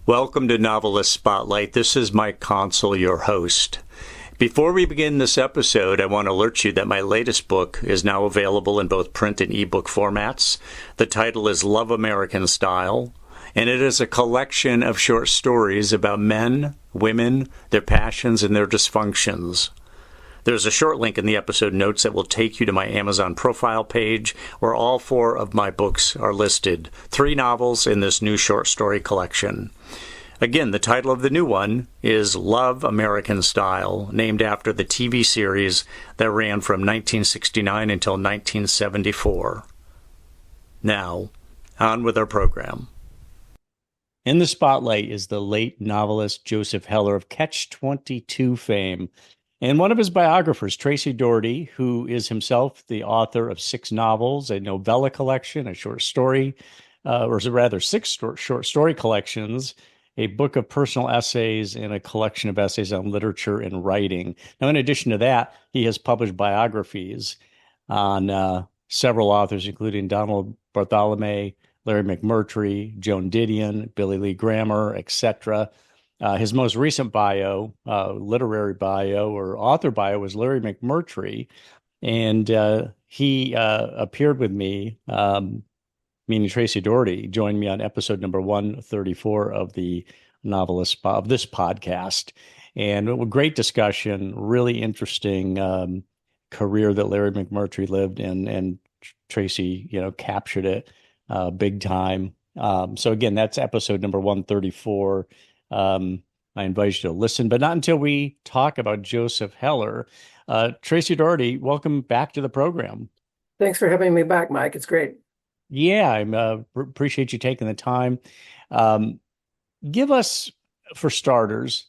Welcome to Novelist Spotlight. This is Mike Consol, your host. Before we begin this episode, I want to alert you that my latest book is now available in both print and ebook formats. The title is Love American Style, and it is a collection of short stories about men, women, their passions, and their dysfunctions. There's a short link in the episode notes that will take you to my Amazon profile page, where all 4 of my books are listed, 3 novels in this new short story collection. Again, the title of the new one is Love American Style, named after the TV series that ran from 1969 until 1974. Now, on with our program. In the spotlight is the late novelist Joseph Heller of Catch-22 fame, and one of his biographers, Tracy Daugherty, who is himself the author of 6 novels, a novella collection, a short story, or rather 6 short story collections, a book of personal essays, and a collection of essays on literature and writing. Now, in addition to that, he has published biographies on several authors, including Donald Barthelme, Larry McMurtry, Joan Didion, Billy Lee Brammer, etc. His most recent bio, literary bio or author bio, was Larry McMurtry, and he appeared with me, meaning Tracy Daugherty, joined me on episode number 134 of the Novelist of this podcast, and a great discussion, really interesting career that Larry McMurtry lived, and Tracy, captured it big time. So again, that's episode number 134. I invite you to listen, but not until we talk about Joseph Heller. Tracy Daugherty, welcome back to the program. Thanks for having me back, Mike. It's great. Yeah, I appreciate you taking the time. Give us, for starters,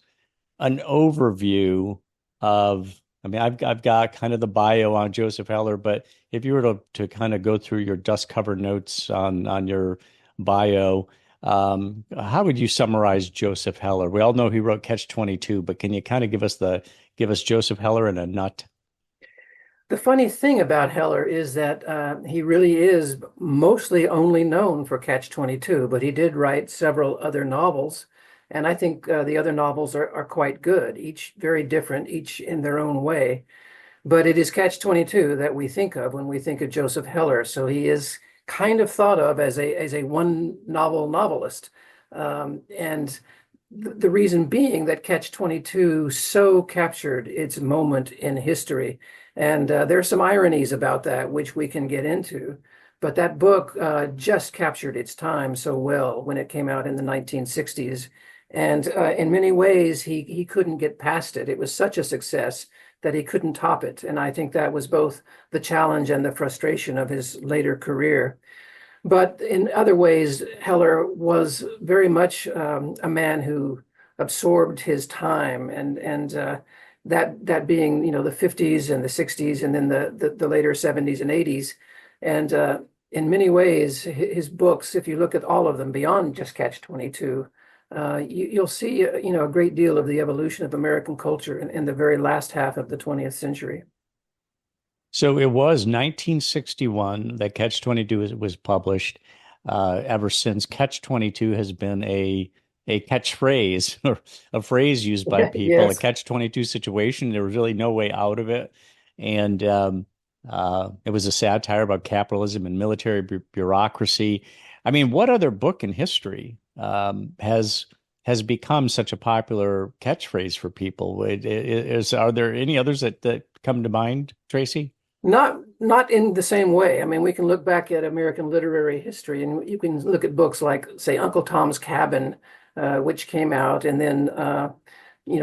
an overview of, I've got kind of the bio on Joseph Heller, but if you were to kind of go through your dust-covered notes on your bio, how would you summarize Joseph Heller? We all know he wrote Catch-22, but can you kind of give us Joseph Heller in a nut? The funny thing about Heller is that he really is mostly only known for Catch-22, but he did write several other novels, and I think the other novels are quite good, each very different, each in their own way. But it is Catch-22 that we think of when we think of Joseph Heller, so he is kind of thought of as a one novel novelist. And the reason being that Catch-22 so captured its moment in history. And there are some ironies about that, which we can get into. But that book just captured its time so well when it came out in the 1960s. And in many ways, he couldn't get past it. It was such a success that he couldn't top it. And I think that was both the challenge and the frustration of his later career. But in other ways, Heller was very much a man who absorbed his time, and that being, the 50s and the 60s, and then the later 70s and 80s. And in many ways, his books, if you look at all of them beyond just Catch-22, you'll see, a great deal of the evolution of American culture in the very last half of the 20th century. So it was 1961 that Catch-22 was published. Ever since, Catch-22 has been a catchphrase, or a phrase used by people. Yes. A Catch-22 situation, there was really no way out of it. And it was a satire about capitalism and military bureaucracy. What other book in history has become such a popular catchphrase for people? Are there any others that come to mind, Tracy? Not in the same way. We can look back at American literary history, and you can look at books like, say, Uncle Tom's Cabin, which came out and then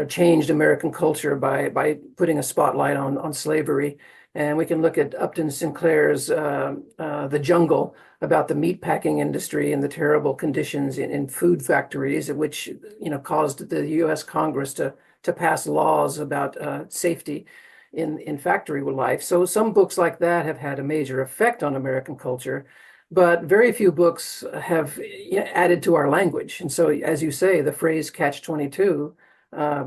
changed American culture by putting a spotlight on slavery. And we can look at Upton Sinclair's The Jungle, about the meatpacking industry and the terrible conditions in food factories, which caused the U.S. Congress to pass laws about safety in factory life. So some books like that have had a major effect on American culture, but very few books have added to our language. And so, as you say, the phrase Catch-22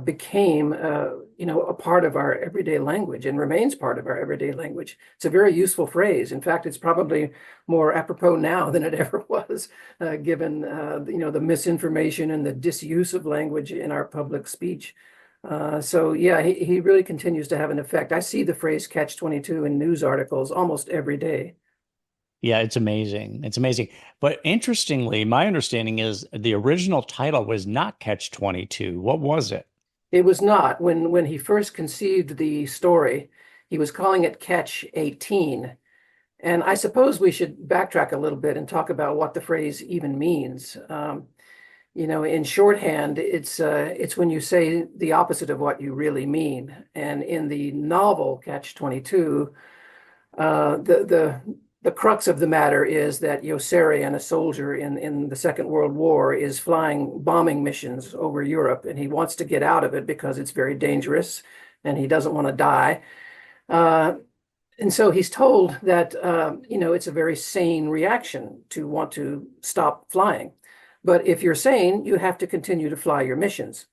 became, a part of our everyday language and remains part of our everyday language. It's a very useful phrase. In fact, it's probably more apropos now than it ever was, given, the misinformation and the disuse of language in our public speech. So yeah, he really continues to have an effect. I see the phrase catch-22 in news articles almost every day. Yeah, it's amazing. It's amazing. But interestingly, my understanding is the original title was not Catch-22. What was it? It was not. When he first conceived the story, he was calling it Catch-18. And I suppose we should backtrack a little bit and talk about what the phrase even means. In shorthand, it's when you say the opposite of what you really mean. And in the novel Catch-22, the crux of the matter is that Yossarian, a soldier in the Second World War, is flying bombing missions over Europe, and he wants to get out of it because it's very dangerous, and he doesn't want to die. And so he's told that it's a very sane reaction to want to stop flying. But if you're sane, you have to continue to fly your missions.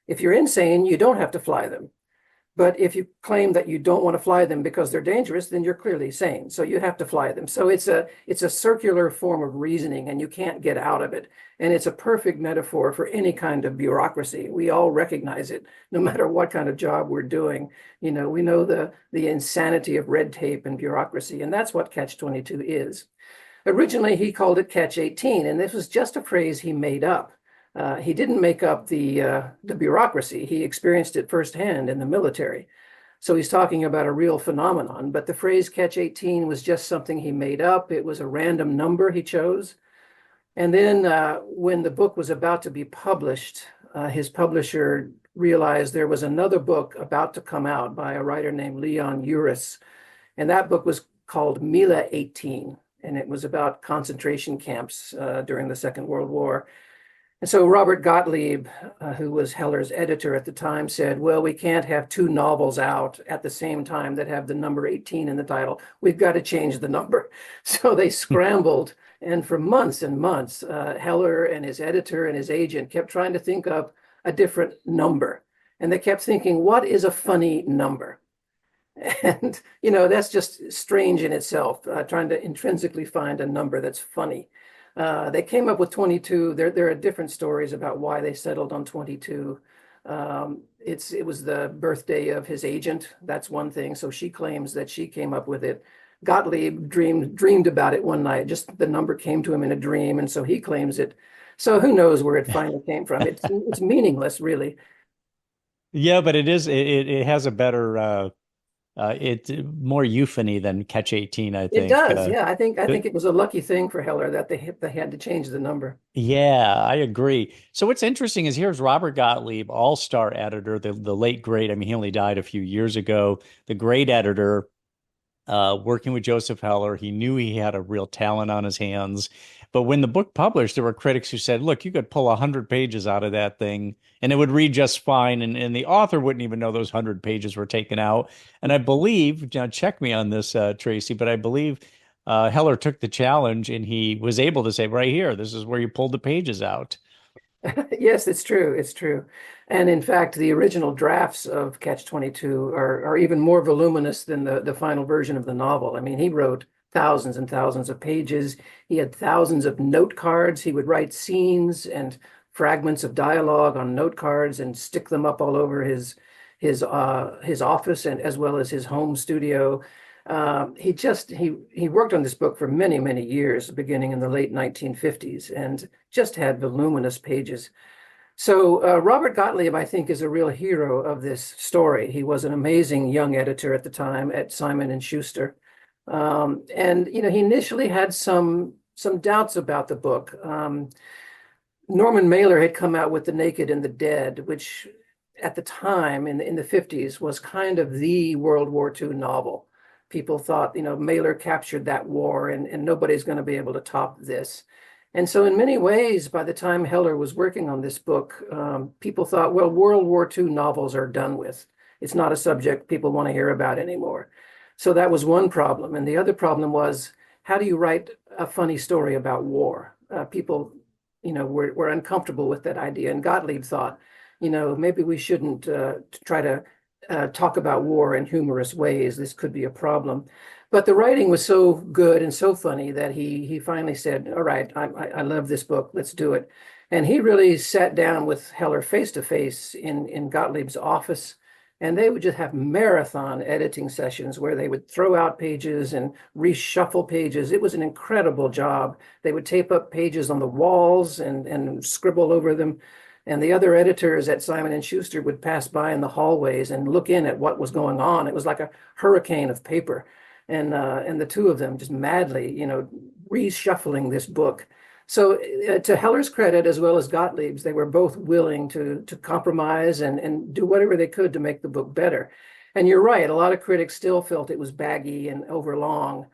If you're insane, you don't have to fly them. But if you claim that you don't want to fly them because they're dangerous, then you're clearly sane. So you have to fly them. So it's a circular form of reasoning, and you can't get out of it. And it's a perfect metaphor for any kind of bureaucracy. We all recognize it, no matter what kind of job we're doing. We know the insanity of red tape and bureaucracy, and that's what Catch-22 is. Originally, he called it Catch-18, and this was just a phrase he made up. He didn't make up the bureaucracy. He experienced it firsthand in the military. So he's talking about a real phenomenon. But the phrase Catch-18 was just something he made up. It was a random number he chose. And then when the book was about to be published, his publisher realized there was another book about to come out by a writer named Leon Uris. And that book was called Mila 18. And it was about concentration camps during the Second World War. And so Robert Gottlieb, who was Heller's editor at the time, said, well, we can't have two novels out at the same time that have the number 18 in the title. We've got to change the number. So they scrambled. And for months and months, Heller and his editor and his agent kept trying to think up a different number. And they kept thinking, what is a funny number? And, that's just strange in itself, trying to intrinsically find a number that's funny. They came up with 22. There are different stories about why they settled on 22. It was the birthday of his agent. That's one thing. So she claims that she came up with it. Gottlieb dreamed about it one night. Just the number came to him in a dream, and so he claims it. So who knows where it finally came from? It's meaningless, really. Yeah, but it is. It has a better. It's more euphony than Catch-18, I think. It does, yeah. I think it was a lucky thing for Heller that they had to change the number. Yeah, I agree. So what's interesting is here's Robert Gottlieb, all-star editor, the late great. I mean, he only died a few years ago. The great editor, working with Joseph Heller. He knew he had a real talent on his hands. But when the book published, there were critics who said, look, you could pull 100 pages out of that thing and it would read just fine. And the author wouldn't even know those 100 pages were taken out. And I believe, now check me on this, Tracy, but I believe Heller took the challenge and he was able to say, right here, this is where you pulled the pages out. Yes, it's true. It's true. And in fact, the original drafts of Catch-22 are even more voluminous than the final version of the novel. I mean, he wrote thousands and thousands of pages. He had thousands of note cards. He would write scenes and fragments of dialogue on note cards and stick them up all over his office and as well as his home studio. He worked on this book for many, many years, beginning in the late 1950s, and just had voluminous pages. So Robert Gottlieb, I think, is a real hero of this story. He was an amazing young editor at the time at Simon and Schuster. And he initially had some doubts about the book. Norman Mailer had come out with The Naked and the Dead, which at the time in the 50s was kind of the World War II novel. People thought, Mailer captured that war and nobody's going to be able to top this. And so in many ways, by the time Heller was working on this book, people thought, well, World War II novels are done with. It's not a subject people want to hear about anymore. So that was one problem. And the other problem was, how do you write a funny story about war? People, were uncomfortable with that idea. And Gottlieb thought, maybe we shouldn't try to talk about war in humorous ways. This could be a problem. But the writing was so good and so funny that he finally said, all right, I love this book. Let's do it. And he really sat down with Heller face to face in Gottlieb's office. And they would just have marathon editing sessions where they would throw out pages and reshuffle pages. It was an incredible job. They would tape up pages on the walls and scribble over them. And the other editors at Simon & Schuster would pass by in the hallways and look in at what was going on. It was like a hurricane of paper. And the two of them just madly, reshuffling this book. So to Heller's credit, as well as Gottlieb's, they were both willing to compromise and do whatever they could to make the book better. And you're right, a lot of critics still felt it was baggy and overlong.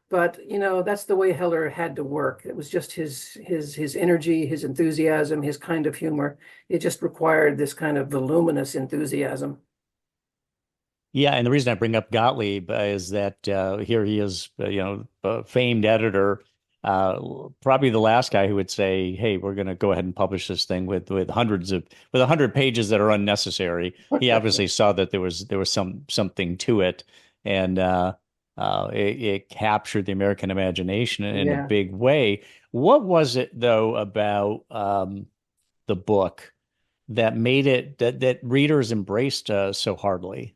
But, that's the way Heller had to work. It was just his energy, his enthusiasm, his kind of humor. It just required this kind of voluminous enthusiasm. Yeah, and the reason I bring up Gottlieb is that here he is, a famed editor, probably the last guy who would say, "Hey, we're going to go ahead and publish this thing with 100 pages that are unnecessary." He obviously saw that there was something to it, and it captured the American imagination in a big way. What was it though about the book that made it that readers embraced so hardly?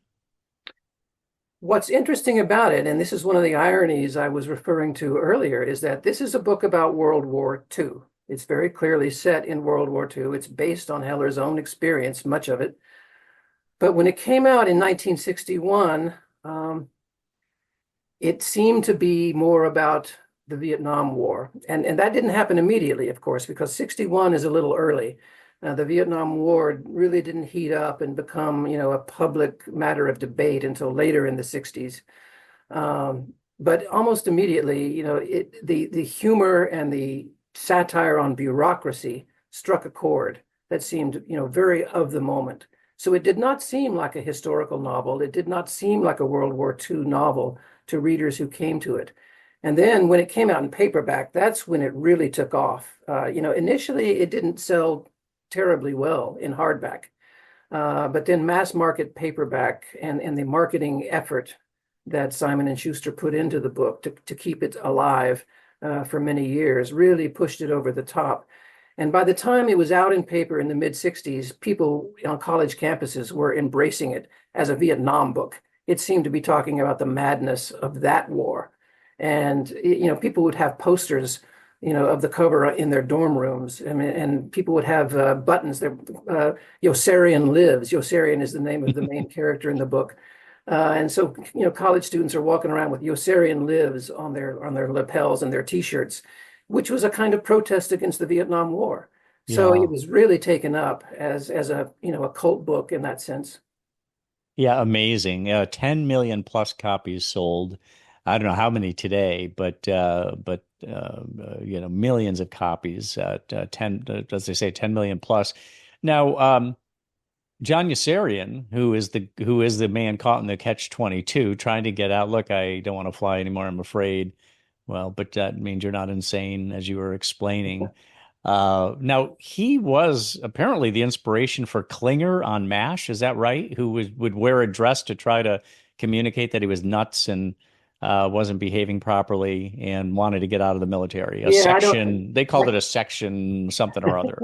What's interesting about it, and this is one of the ironies I was referring to earlier, is that this is a book about World War II. It's very clearly set in World War II. It's based on Heller's own experience, much of it. But when it came out in 1961, it seemed to be more about the Vietnam War. And that didn't happen immediately, of course, because 61 is a little early. The Vietnam War really didn't heat up and become, a public matter of debate until later in the 60s. But almost immediately, the humor and the satire on bureaucracy struck a chord that seemed, very of the moment. So it did not seem like a historical novel. It did not seem like a World War II novel to readers who came to it. And then when it came out in paperback, that's when it really took off. Initially it didn't sell terribly well in hardback. But then mass market paperback and the marketing effort that Simon & Schuster put into the book to keep it alive for many years really pushed it over the top. And by the time it was out in paper in the mid-60s, people on college campuses were embracing it as a Vietnam book. It seemed to be talking about the madness of that war. And, people would have posters of the cover in their dorm rooms. And people would have buttons there. Yossarian lives. Yossarian is the name of the main character in the book. And so, college students are walking around with Yossarian lives on their lapels and their T-shirts, which was a kind of protest against the Vietnam War. So it was really taken up as a cult book in that sense. Yeah, amazing. 10 million plus copies sold. I don't know how many today, but millions of copies. 10, as they say, 10 million plus. Now, John Yossarian, who is the man caught in the Catch-22, trying to get out. Look, I don't want to fly anymore, I'm afraid. Well, but that means you're not insane, as you were explaining. Now, he was apparently the inspiration for Klinger on MASH. Is that right? Who would wear a dress to try to communicate that he was nuts and wasn't behaving properly and wanted to get out of the military. They called it a section something or other.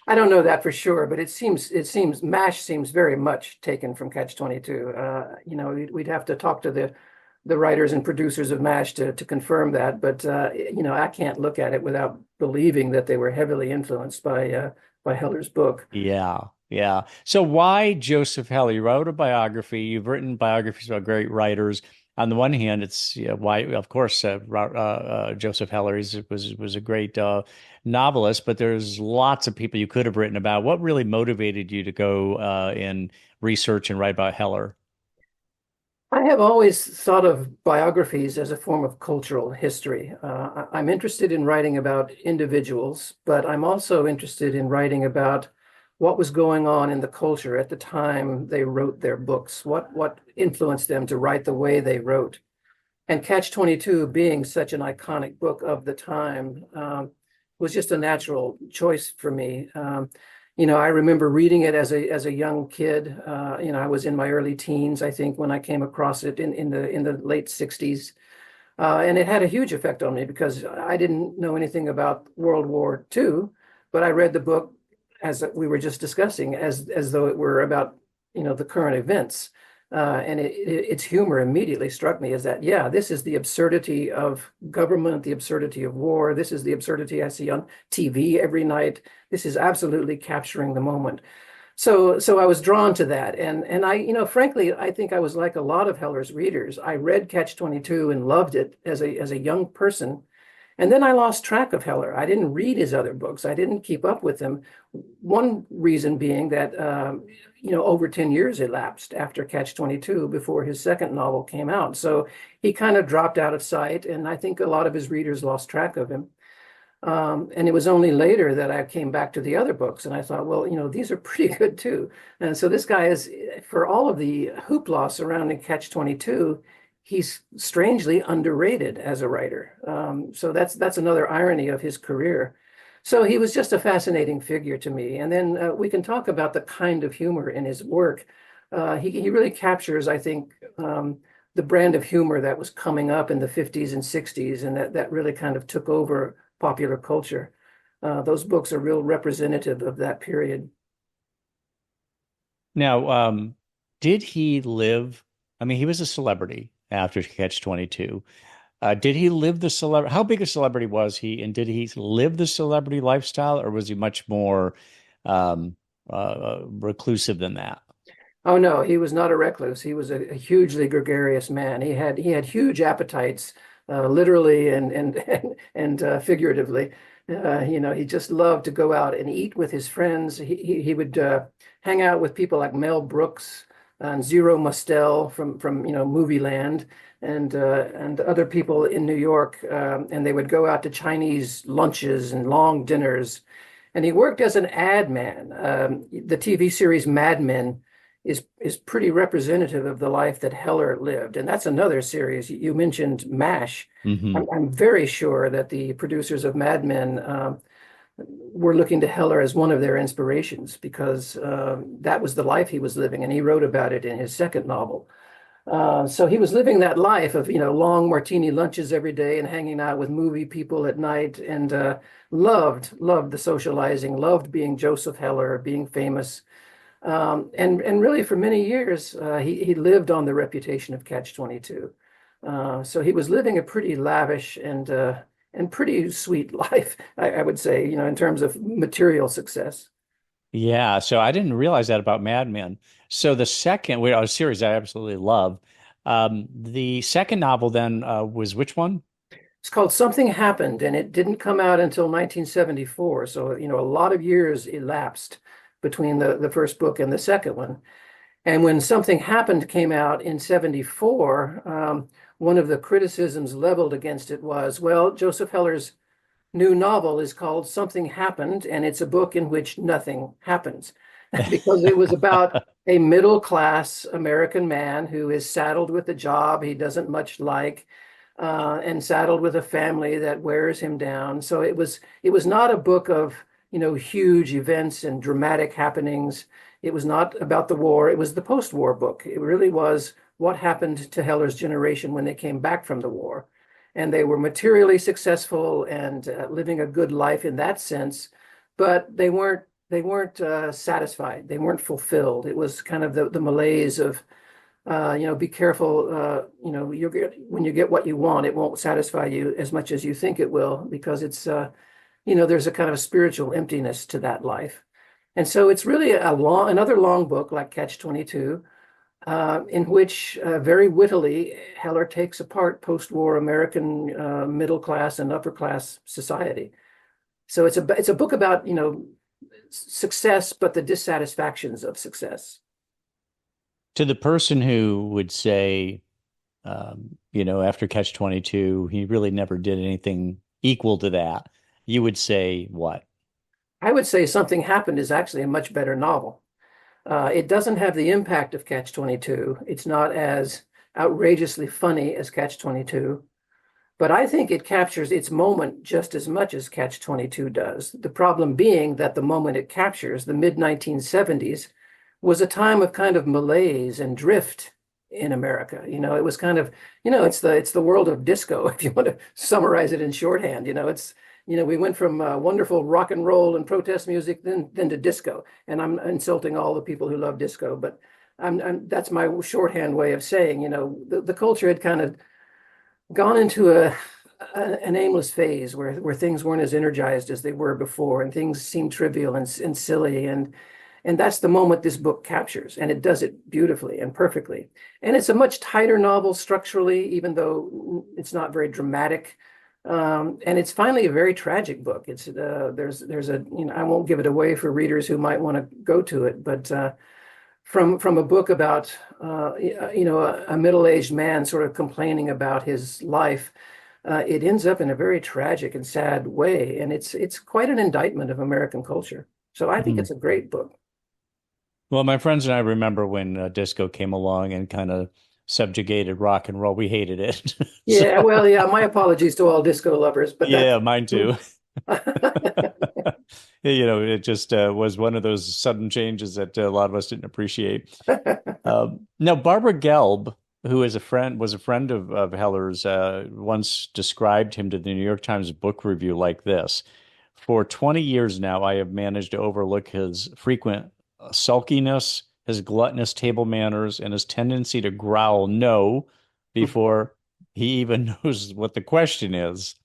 I don't know that for sure, but it seems MASH seems very much taken from Catch-22. We'd have to talk to the writers and producers of MASH to confirm that, but I can't look at it without believing that they were heavily influenced by Heller's book. Yeah. So why Joseph Heller? You wrote a biography. You've written biographies about great writers. On the one hand, it's why, of course, Joseph Heller was a great novelist, but there's lots of people you could have written about. What really motivated you to go and research and write about Heller? I have always thought of biographies as a form of cultural history. I'm interested in writing about individuals, but I'm also interested in writing about what was going on in the culture at the time they wrote their books, what influenced them to write the way they wrote. And Catch-22 being such an iconic book of the time was just a natural choice for me. I remember reading it as a young kid. I was in my early teens, I think, when I came across it in the late 60s. And it had a huge effect on me because I didn't know anything about World War II, but I read the book, as we were just discussing, as though it were about, the current events. And its humor immediately struck me as that, yeah, this is the absurdity of government, the absurdity of war. This is the absurdity I see on TV every night. This is absolutely capturing the moment. So I was drawn to that. And I, frankly, I think I was like a lot of Heller's readers. I read Catch-22 and loved it as a young person. And then I lost track of Heller. I didn't read his other books. I didn't keep up with him. One reason being that, over 10 years elapsed after Catch-22 before his second novel came out. So he kind of dropped out of sight. And I think a lot of his readers lost track of him. And it was only later that I came back to the other books and I thought, well, these are pretty good too. And so this guy is, for all of the hoopla surrounding Catch-22, he's strangely underrated as a writer. So that's another irony of his career. So he was just a fascinating figure to me. And then we can talk about the kind of humor in his work. He really captures, I think, the brand of humor that was coming up in the 50s and 60s, and that really kind of took over popular culture. Those books are real representative of that period. Now, did he live? I mean, he was a celebrity after Catch-22. Did he live the celebrity? How big a celebrity was he? And did he live the celebrity lifestyle, or was he much more reclusive than that? Oh no, he was not a recluse. He was a hugely gregarious man. He had huge appetites, literally and figuratively. He just loved to go out and eat with his friends. He would hang out with people like Mel Brooks and Zero Mostel from Movie Land and other people in New York, and they would go out to Chinese lunches and long dinners. And he worked as an ad man. The TV series Mad Men is pretty representative of the life that Heller lived. And that's another series. You mentioned MASH. Mm-hmm. I'm very sure that the producers of Mad Men were looking to Heller as one of their inspirations because that was the life he was living. And he wrote about it in his second novel. So he was living that life of, long martini lunches every day and hanging out with movie people at night, and loved the socializing, loved being Joseph Heller, being famous. And really for many years, he lived on the reputation of Catch-22. So he was living a pretty lavish and pretty sweet life, I would say, in terms of material success. Yeah, so I didn't realize that about Mad Men. So the second, a series I absolutely love. The second novel then was which one? It's called Something Happened, and it didn't come out until 1974. So, a lot of years elapsed between the first book and the second one. And when Something Happened came out in 74, one of the criticisms leveled against it was, well, Joseph Heller's new novel is called Something Happened, and it's a book in which nothing happens. Because it was about a middle-class American man who is saddled with a job he doesn't much like, and saddled with a family that wears him down. So it was not a book of, huge events and dramatic happenings. It was not about the war. It was the post-war book. It really was what happened to Heller's generation when they came back from the war. And they were materially successful and living a good life in that sense, but they weren't satisfied. They weren't fulfilled. It was kind of the malaise of, be careful. When you get what you want, it won't satisfy you as much as you think it will, because it's, there's a kind of spiritual emptiness to that life. And so it's really another long book like Catch-22, in which very wittily Heller takes apart post-war American middle class and upper class society. So it's a book about success, but the dissatisfactions of success. To the person who would say, after Catch-22, he really never did anything equal to that, you would say what? I would say Something Happened is actually a much better novel. It doesn't have the impact of Catch-22. It's not as outrageously funny as Catch-22. But I think it captures its moment just as much as Catch-22 does. The problem being that the moment it captures, the mid-1970s, was a time of kind of malaise and drift in America. It was kind of, it's the world of disco, if you want to summarize it in shorthand. We went from wonderful rock and roll and protest music then to disco. And I'm insulting all the people who love disco, but that's my shorthand way of saying, the culture had kind of gone into an aimless phase where things weren't as energized as they were before, and things seemed trivial and silly, and that's the moment this book captures, and it does it beautifully and perfectly. And it's a much tighter novel structurally, even though it's not very dramatic. And it's finally a very tragic book. It's there's a I won't give it away for readers who might want to go to it, but from a book about a middle-aged man sort of complaining about his life, it ends up in a very tragic and sad way, and it's quite an indictment of American culture. So I think it's a great book. Well, my friends and I remember when disco came along and kind of subjugated rock and roll. We hated it. Yeah, well, yeah, my apologies to all disco lovers, but yeah, mine too. It just was one of those sudden changes that a lot of us didn't appreciate. Now, Barbara Gelb, who is was a friend of Heller's, once described him to the New York Times Book Review like this: "For 20 years now, I have managed to overlook his frequent sulkiness, his gluttonous table manners, and his tendency to growl no before he even knows what the question is."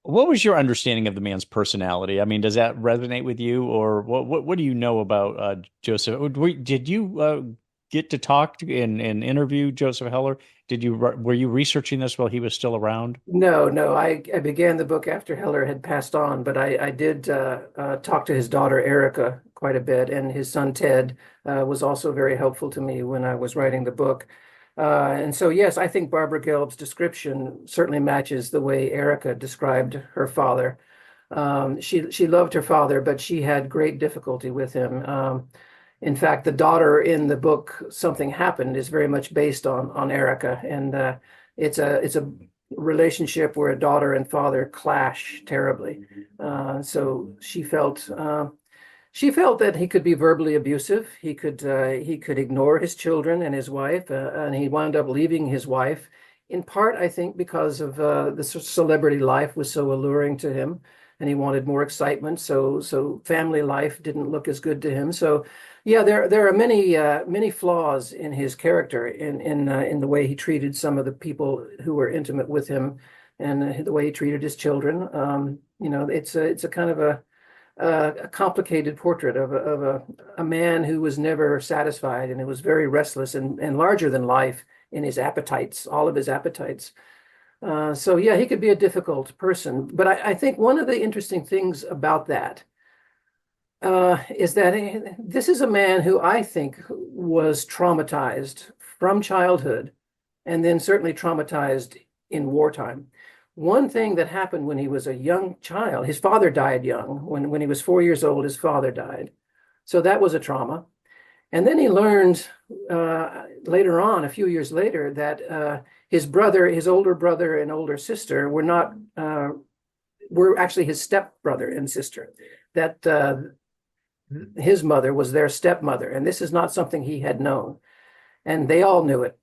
What was your understanding of the man's personality? I mean, does that resonate with you, or what do you know about Joseph? Did you get to talk to and interview Joseph Heller? Were you researching this while he was still around? No. I began the book after Heller had passed on, but I did talk to his daughter Erica quite a bit, and his son Ted was also very helpful to me when I was writing the book. And so, yes, I think Barbara Gelb's description certainly matches the way Erica described her father. She loved her father, but she had great difficulty with him. In fact, the daughter in the book, Something Happened, is very much based on Erica, and it's a relationship where a daughter and father clash terribly. So she felt that he could be verbally abusive. He could ignore his children and his wife, and he wound up leaving his wife, in part, I think, because of the celebrity life was so alluring to him, and he wanted more excitement. So family life didn't look as good to him. So, yeah, there are many flaws in his character, in the way he treated some of the people who were intimate with him, and the way he treated his children. It's a kind of a complicated portrait of a man who was never satisfied, and who was very restless and larger than life in his appetites, all of his appetites. So yeah, he could be a difficult person. But I think one of the interesting things about that is that this is a man who I think was traumatized from childhood, and then certainly traumatized in wartime. One thing that happened when he was a young child, his father died young. When he was 4 years old, his father died. So that was a trauma. And then he learned later on, a few years later, that his older brother and older sister were actually his stepbrother and sister, that his mother was their stepmother. And this is not something he had known. And they all knew it.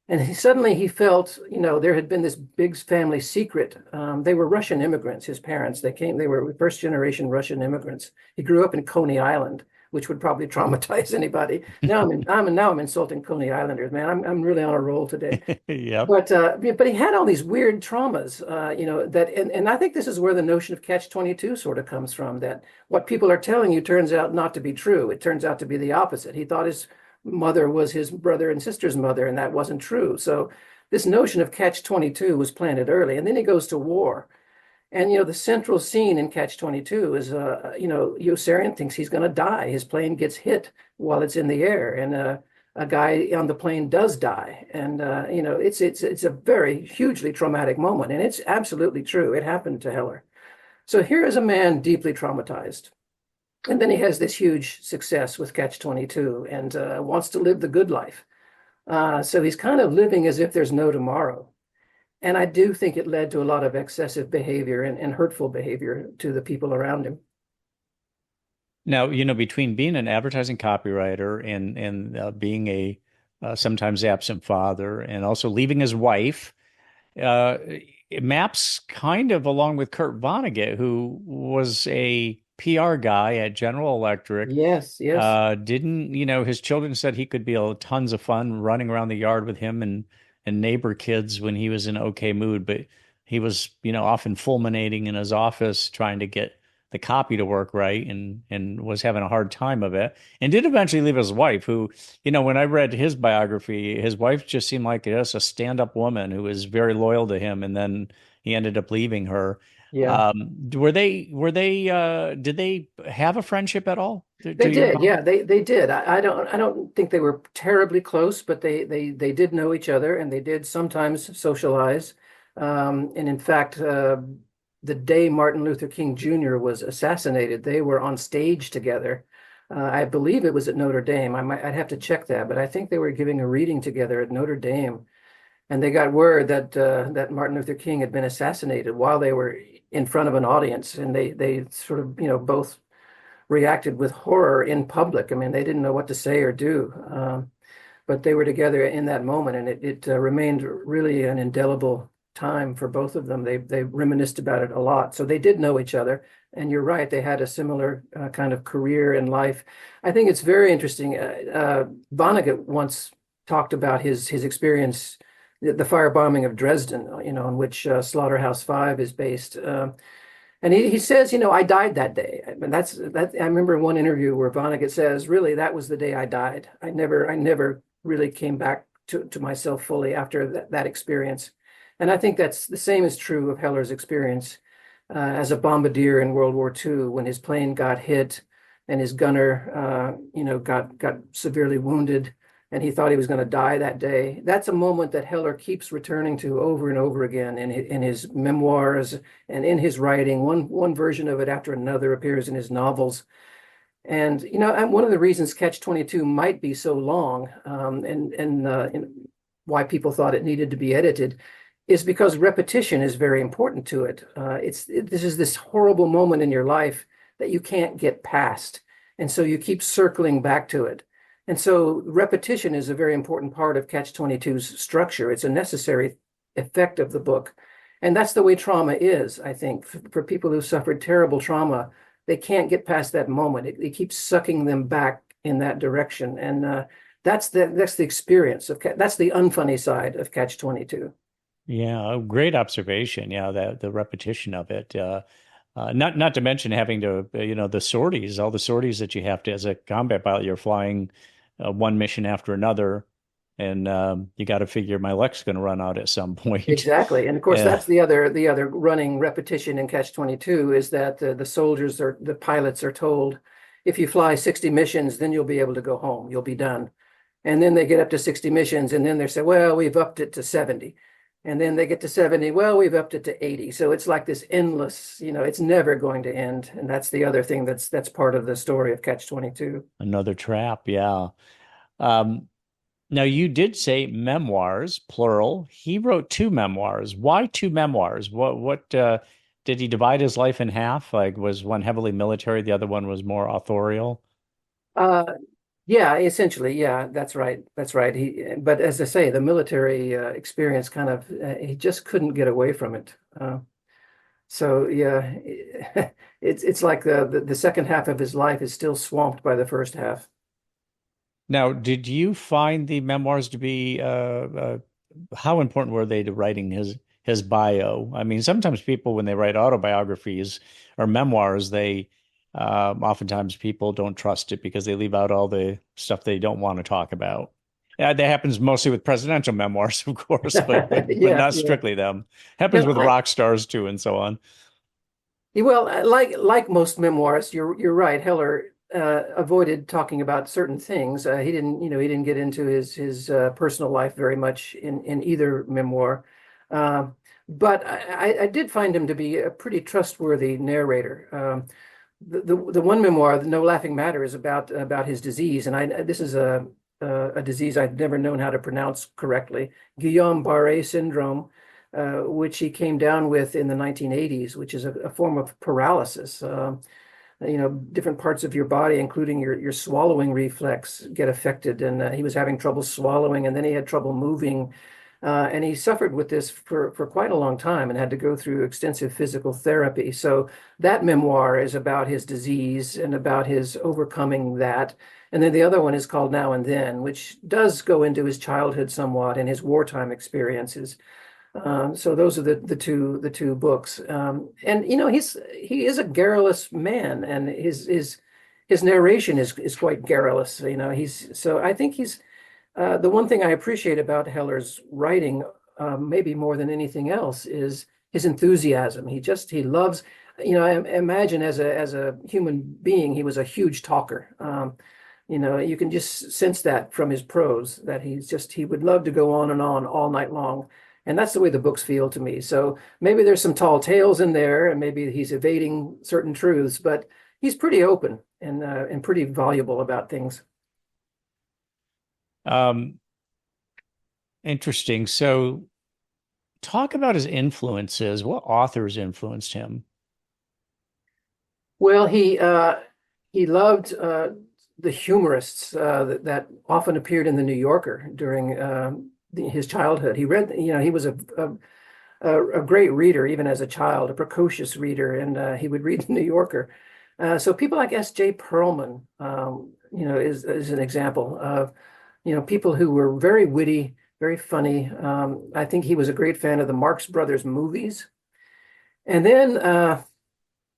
And suddenly he felt, there had been this big family secret. They were Russian immigrants, his parents. They were first generation Russian immigrants. He grew up in Coney Island, which would probably traumatize anybody. Now I'm insulting Coney Islanders, man. I'm really on a roll today. Yeah. But he had all these weird traumas, and I think this is where the notion of Catch-22 sort of comes from, that what people are telling you turns out not to be true. It turns out to be the opposite. He thought his mother was his brother and sister's mother, and that wasn't true. So this notion of Catch-22 was planted early, and then he goes to war. And, the central scene in Catch-22 is, Yossarian thinks he's going to die. His plane gets hit while it's in the air, and a guy on the plane does die. And, it's a very hugely traumatic moment, and it's absolutely true. It happened to Heller. So here is a man deeply traumatized. And then he has this huge success with Catch-22 and wants to live the good life. So he's kind of living as if there's no tomorrow. And I do think it led to a lot of excessive behavior and hurtful behavior to the people around him. Now, between being an advertising copywriter and being a sometimes absent father, and also leaving his wife, uh, it maps kind of along with Kurt Vonnegut, who was a PR guy at General Electric. Yes, yes. Didn't, his children said he could be tons of fun running around the yard with him and neighbor kids when he was in okay mood, but he was, often fulminating in his office trying to get the copy to work right and was having a hard time of it. And did eventually leave his wife, who, when I read his biography, his wife just seemed like just a stand-up woman who was very loyal to him, and then he ended up leaving her. Yeah. Did they have a friendship at all? They did, yeah, they did. I don't think they were terribly close, but they did know each other, and they did sometimes socialize. And in fact, the day Martin Luther King Jr. was assassinated, they were on stage together. I believe it was at Notre Dame. I'd have to check that, but I think they were giving a reading together at Notre Dame, and they got word that Martin Luther King had been assassinated while they were in front of an audience, and they sort of both reacted with horror in public. I mean, they didn't know what to say or do, but they were together in that moment, and it remained really an indelible time for both of them. They reminisced about it a lot. So they did know each other. And you're right, they had a similar kind of career in life. I think it's very interesting. Vonnegut once talked about his experience, the firebombing of Dresden, on which Slaughterhouse Five is based. And he says, I died that day. And that. I remember one interview where Vonnegut says, really, that was the day I died. I never really came back to myself fully after that experience. And I think that's the same is true of Heller's experience as a bombardier in World War II, when his plane got hit and his gunner, got severely wounded, and he thought he was going to die that day. That's a moment that Heller keeps returning to over and over again in his memoirs and in his writing. One version of it after another appears in his novels. And one of the reasons Catch-22 might be so long, and why people thought it needed to be edited, is because repetition is very important to it. This is this horrible moment in your life that you can't get past, and so you keep circling back to it. And so repetition is a very important part of Catch-22's structure. It's a necessary effect of the book, and that's the way trauma is. I think for people who suffered terrible trauma, they can't get past that moment. It keeps sucking them back in that direction, and that's the experience of that's the unfunny side of Catch-22. Yeah, great observation. Yeah, the repetition of it. Not to mention having to, the sorties, all the sorties that you have to, as a combat pilot, you're flying one mission after another, and you got to figure my luck's going to run out at some point. Exactly, and of course that's the other running repetition in Catch-22 is that the pilots are told, if you fly 60 missions, then you'll be able to go home. You'll be done, and then they get up to 60 missions, and then they say, well, we've upped it to 70. And then they get to 70. Well, we've upped it to 80. So it's like this endless, it's never going to end. And that's the other thing that's part of the story of Catch-22. Another trap, yeah. Now, you did say memoirs, plural. He wrote two memoirs. Why two memoirs? What did he divide his life in half? Like, was one heavily military, the other one was more authorial? Yeah, essentially, yeah, that's right. That's right. But as I say, the military experience kind of he just couldn't get away from it. So yeah, it's like the second half of his life is still swamped by the first half. Now, did you find the memoirs to be how important were they to writing his bio? I mean, sometimes people, when they write autobiographies or memoirs, they oftentimes people don't trust it because they leave out all the stuff they don't want to talk about. That happens mostly with presidential memoirs, of course, but not strictly them. Happens with rock stars too, and so on. Well, like most memoirs, you're right. Heller avoided talking about certain things. He didn't get into his personal life very much in either memoir. But I did find him to be a pretty trustworthy narrator. The one memoir, No Laughing Matter, is about his disease, and this is a disease I've never known how to pronounce correctly, Guillain-Barré syndrome, which he came down with in the 1980s, which is a form of paralysis. Different parts of your body, including your swallowing reflex, get affected. And he was having trouble swallowing, and then he had trouble moving. And he suffered with this for quite a long time and had to go through extensive physical therapy. So that memoir is about his disease and about his overcoming that. And then the other one is called Now and Then, which does go into his childhood somewhat and his wartime experiences. So those are the two books. And he is a garrulous man, and his narration is quite garrulous. I think he's the one thing I appreciate about Heller's writing, maybe more than anything else, is his enthusiasm. He loves, I imagine as a human being, he was a huge talker. You can just sense that from his prose, that he would love to go on and on all night long. And that's the way the books feel to me. So maybe there's some tall tales in there, and maybe he's evading certain truths, but he's pretty open and pretty voluble about things. Interesting. So talk about his influences. What authors influenced him? Well, he loved the humorists that often appeared in the New Yorker during his childhood. He read, he was a great reader even as a child, a precocious reader, and he would read the New Yorker. So people like S.J. Perlman, is an example of people who were very witty, very funny. I think he was a great fan of the Marx Brothers movies. And then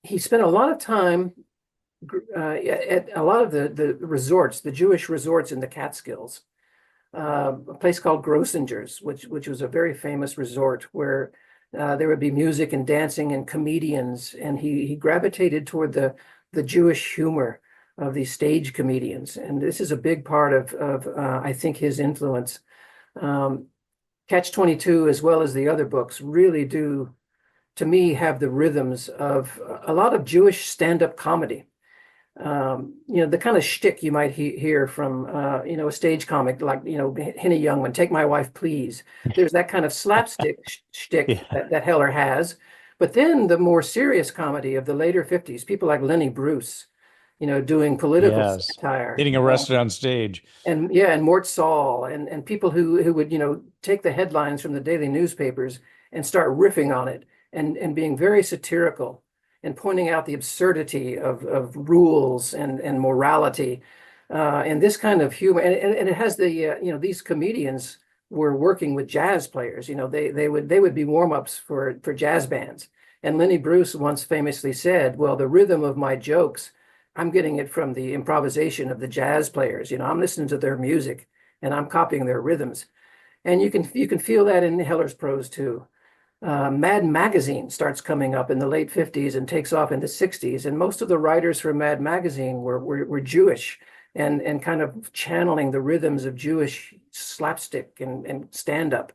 he spent a lot of time at a lot of the resorts, the Jewish resorts in the Catskills. A place called Grossinger's, which was a very famous resort where there would be music and dancing and comedians. And he gravitated toward the Jewish humor of these stage comedians. And this is a big part of I think, his influence. Catch-22, as well as the other books, really do, to me, have the rhythms of a lot of Jewish stand-up comedy. The kind of shtick you might hear from, a stage comic like, Henny Youngman, Take My Wife, Please. There's that kind of slapstick shtick that Heller has. But then the more serious comedy of the later 50s, people like Lenny Bruce, doing political satire. Getting arrested on stage. And Mort Saul and people who would, take the headlines from the daily newspapers and start riffing on it and being very satirical and pointing out the absurdity of rules and morality, and this kind of humor. And it has these comedians were working with jazz players. They would be warm-ups for jazz bands. And Lenny Bruce once famously said, "Well, the rhythm of my jokes, I'm getting it from the improvisation of the jazz players. I'm listening to their music and I'm copying their rhythms." And you can feel that in Heller's prose too. Mad Magazine starts coming up in the late 50s and takes off in the 60s. And most of the writers for Mad Magazine were Jewish and kind of channeling the rhythms of Jewish slapstick and stand-up.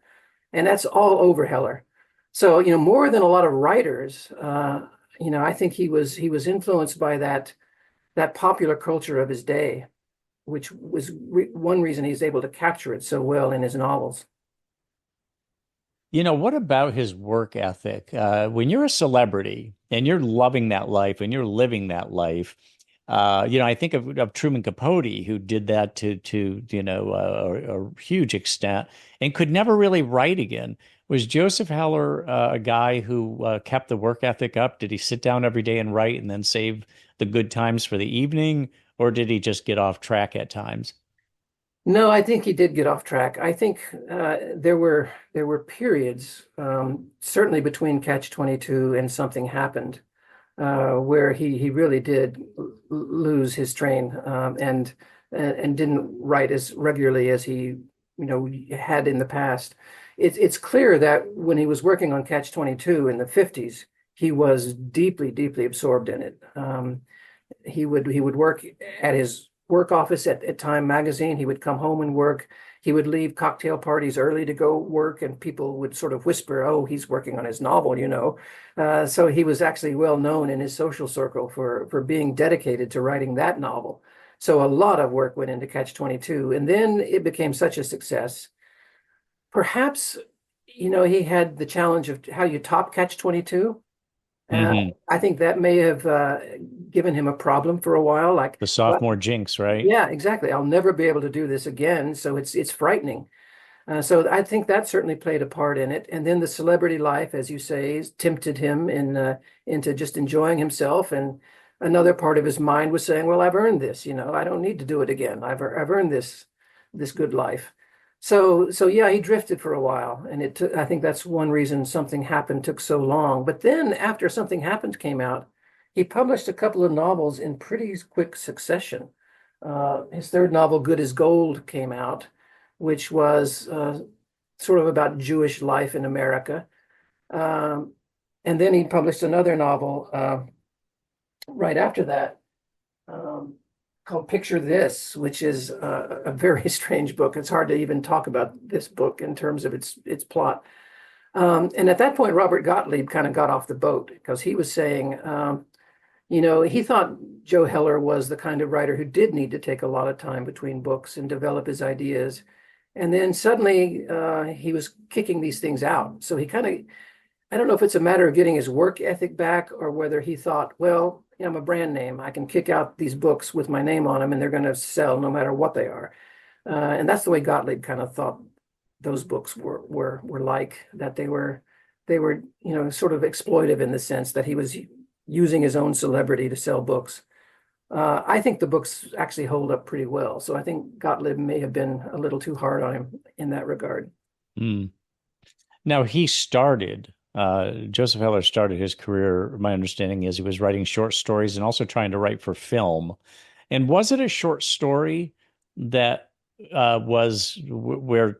And that's all over Heller. So, more than a lot of writers, I think he was influenced by that popular culture of his day, which was one reason he's able to capture it so well in his novels. What about his work ethic? When you're a celebrity and you're loving that life and you're living that life, I think of Truman Capote, who did that to a huge extent and could never really write again. Was Joseph Heller a guy who kept the work ethic up? Did he sit down every day and write and then save the good times for the evening, or did he just get off track at times? No, I think he did get off track. I think there were periods, certainly between Catch-22 and Something Happened, where he really did lose his train and didn't write as regularly as he had in the past. It's clear that when he was working on Catch-22 in the 50s, he was deeply, deeply absorbed in it. He would work at his work office at Time magazine. He would come home and work. He would leave cocktail parties early to go work, and people would sort of whisper, "Oh, he's working on his novel," So he was actually well known in his social circle for being dedicated to writing that novel. So a lot of work went into Catch-22, and then it became such a success. Perhaps he had the challenge of how you top Catch-22. Hmm. I think that may have given him a problem for a while. Like, The well, sophomore jinx, right? yeah, exactly. I'll never be able to do this again. So it's frightening. So I think that certainly played a part in it. And then the celebrity life, as you say, tempted him into just enjoying himself. And another part of his mind was saying, "Well, I've earned this. I don't need to do it again. I've earned this good life." So yeah, he drifted for a while, and I think that's one reason Something Happened took so long. But then, after Something Happened came out, he published a couple of novels in pretty quick succession. His third novel, Good as Gold, came out, which was sort of about Jewish life in America. Um, and then he published another novel right after that, um, called Picture This, which is a very strange book. It's hard to even talk about this book in terms of its plot. And at that point, Robert Gottlieb kind of got off the boat because he was saying, he thought Joe Heller was the kind of writer who did need to take a lot of time between books and develop his ideas. And then suddenly he was kicking these things out. So he kind of, I don't know if it's a matter of getting his work ethic back or whether he thought, well, I'm a brand name. I can kick out these books with my name on them and they're going to sell no matter what they are. And that's the way Gottlieb kind of thought those books were like, that they were, sort of exploitive in the sense that he was using his own celebrity to sell books. I think the books actually hold up pretty well. So I think Gottlieb may have been a little too hard on him in that regard. Mm. Now Joseph Heller started his career, my understanding is he was writing short stories and also trying to write for film. And was it a short story that was where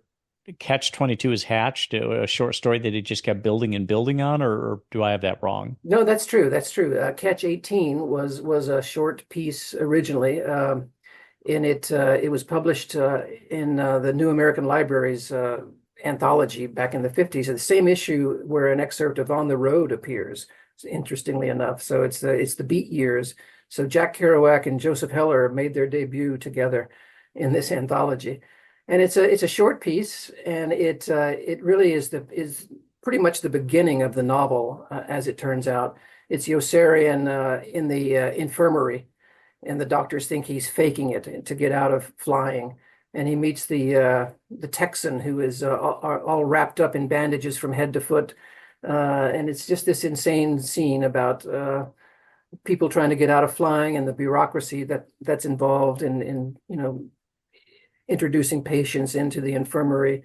Catch-22 is hatched, a short story that he just kept building and building on, or do I have that wrong? No, that's true. That's true. Catch-18 was a short piece originally. It was published in the New American Library's anthology back in the 50s. The same issue where an excerpt of On the Road appears, interestingly enough. So it's the beat years. So Jack Kerouac and Joseph Heller made their debut together in this anthology. And it's a short piece, and it really is pretty much the beginning of the novel, as it turns out. It's Yossarian in the infirmary, and the doctors think he's faking it to get out of flying. And he meets the Texan, who is all wrapped up in bandages from head to foot. And it's just this insane scene about people trying to get out of flying and the bureaucracy that's involved in introducing patients into the infirmary.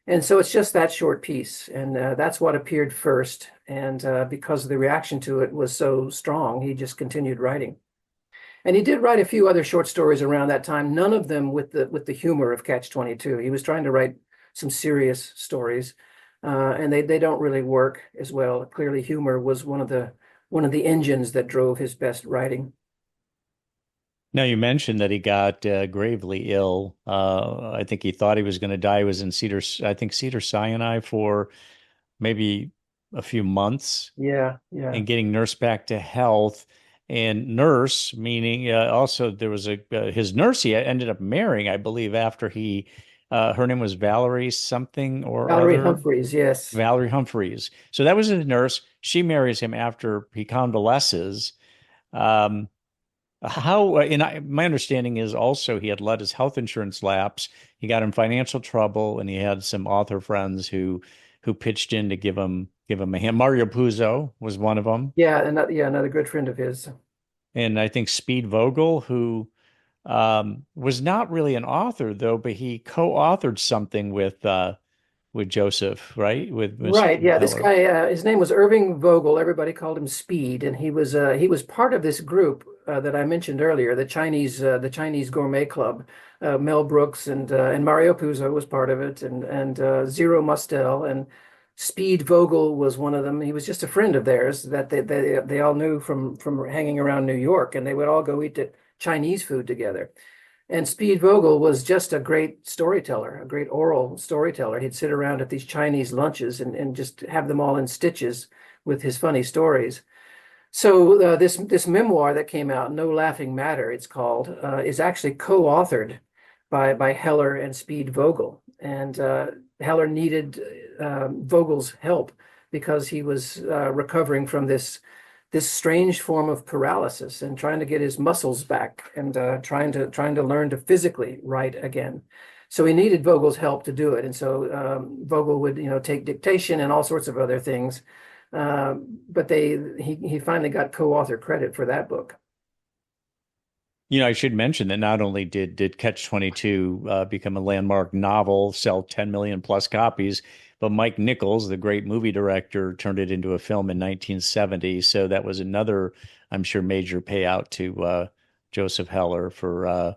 And so it's just that short piece. And that's what appeared first. And because the reaction to it was so strong, he just continued writing. And he did write a few other short stories around that time, none of them with the humor of Catch-22. He was trying to write some serious stories, and they don't really work as well. Clearly, humor was one of the engines that drove his best writing. Now, you mentioned that he got gravely ill. I think he thought he was going to die. He was in Cedars-Sinai for maybe a few months. Yeah. And getting nursed back to health. And nurse, meaning also there was his nurse he ended up marrying, I believe, after her name was Valerie something or Valerie other. Humphreys, yes. Valerie Humphreys. So that was his nurse. She marries him after he convalesces. My understanding is also he had let his health insurance lapse. He got in financial trouble, and he had some author friends who pitched in to give him a hand. Mario Puzo was one of them. Yeah, another good friend of his. And I think Speed Vogel, who was not really an author though, but he co-authored something with Joseph, right? With Right, yeah. Heller. This guy, his name was Irving Vogel. Everybody called him Speed, and he was part of this group that I mentioned earlier, the Chinese Gourmet Club. Mel Brooks and Mario Puzo was part of it, and Zero Mostel, and Speed Vogel was one of them. He was just a friend of theirs that they all knew from hanging around New York, and they would all go eat Chinese food together. And Speed Vogel was just a great storyteller, a great oral storyteller. He'd sit around at these Chinese lunches and just have them all in stitches with his funny stories. So this memoir that came out, No Laughing Matter, it's called, is actually co-authored by Heller and Speed Vogel. And Heller needed Vogel's help because he was recovering from this strange form of paralysis and trying to get his muscles back and trying to learn to physically write again. So he needed Vogel's help to do it, and so Vogel would take dictation and all sorts of other things. But he finally got co-author credit for that book. I should mention that not only did Catch-22 become a landmark novel, sell 10 million plus copies, but Mike Nichols, the great movie director, turned it into a film in 1970. So that was another, I'm sure, major payout to Joseph Heller for